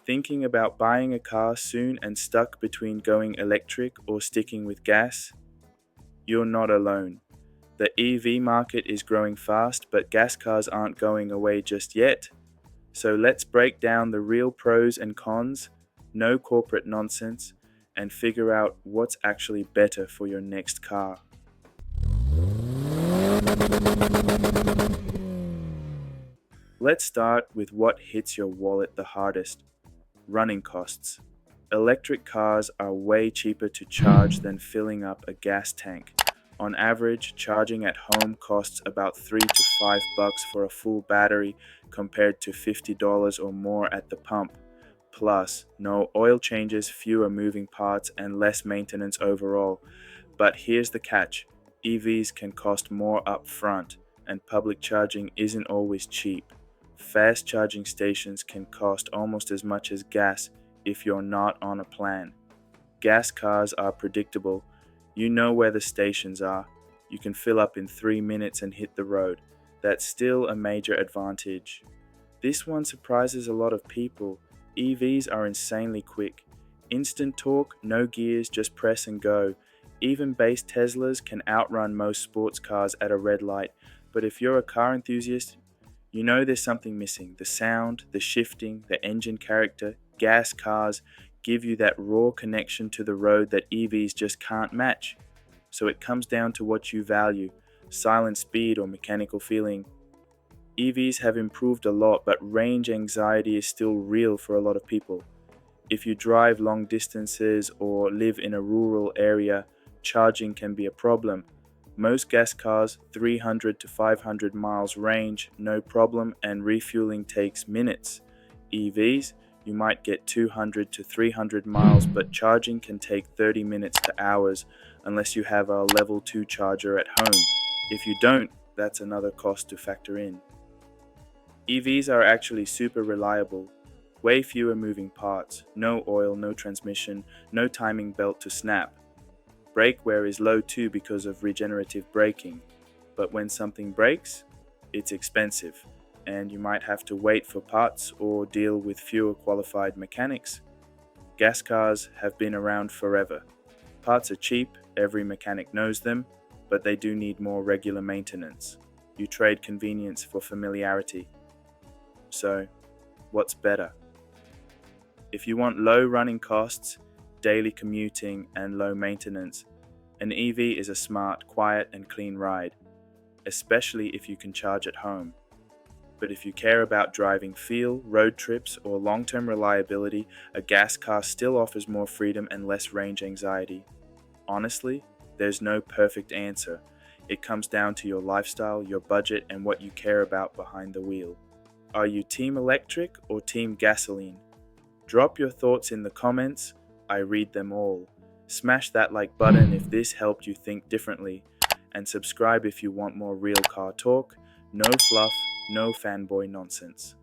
Thinking about buying a car soon and stuck between going electric or sticking with gas? You're not alone. The EV market is growing fast, but gas cars aren't going away just yet. So let's break down the real pros and cons, no corporate nonsense, and figure out what's actually better for your next car. Let's start with what hits your wallet the hardest: running costs. Electric cars are way cheaper to charge than filling up a gas tank. On average, charging at home costs about $3 to $5 for a full battery compared to $50 or more at the pump. Plus, no oil changes, fewer moving parts, and less maintenance overall. But here's the catch: EVs can cost more up front, and public charging isn't always cheap. Fast charging stations can cost almost as much as gas if you're not on a plan. Gas cars are predictable. You know where the stations are. You can fill up in 3 minutes and hit the road. That's still a major advantage. This one surprises a lot of people. EVs are insanely quick. Instant torque, no gears, just press and go. Even base Teslas can outrun most sports cars at a red light. But if you're a car enthusiast, you know there's something missing. The sound, the shifting, the engine character. Gas cars give you that raw connection to the road that EVs just can't match. So it comes down to what you value: silent speed or mechanical feeling. EVs have improved a lot, but range anxiety is still real for a lot of people. If you drive long distances or live in a rural area, charging can be a problem. Most gas cars, 300 to 500 miles range, no problem, and refueling takes minutes. EVs, you might get 200 to 300 miles, but charging can take 30 minutes to hours unless you have a level 2 charger at home. If you don't, that's another cost to factor in. EVs are actually super reliable. Way fewer moving parts, no oil, no transmission, no timing belt to snap. Brake wear is low too because of regenerative braking. But when something breaks, it's expensive, and you might have to wait for parts or deal with fewer qualified mechanics. Gas cars have been around forever. Parts are cheap, every mechanic knows them, but they do need more regular maintenance. You trade convenience for familiarity. So, what's better? If you want low running costs, daily commuting, and low maintenance, an EV is a smart, quiet, and clean ride, especially if you can charge at home. But if you care about driving feel, road trips, or long-term reliability, a gas car still offers more freedom and less range anxiety. Honestly, there's no perfect answer. It comes down to your lifestyle, your budget, and what you care about behind the wheel. Are you team electric or team gasoline? Drop your thoughts in the comments. I read them all. Smash that like button if this helped you think differently, and subscribe if you want more real car talk. No fluff, no fanboy nonsense.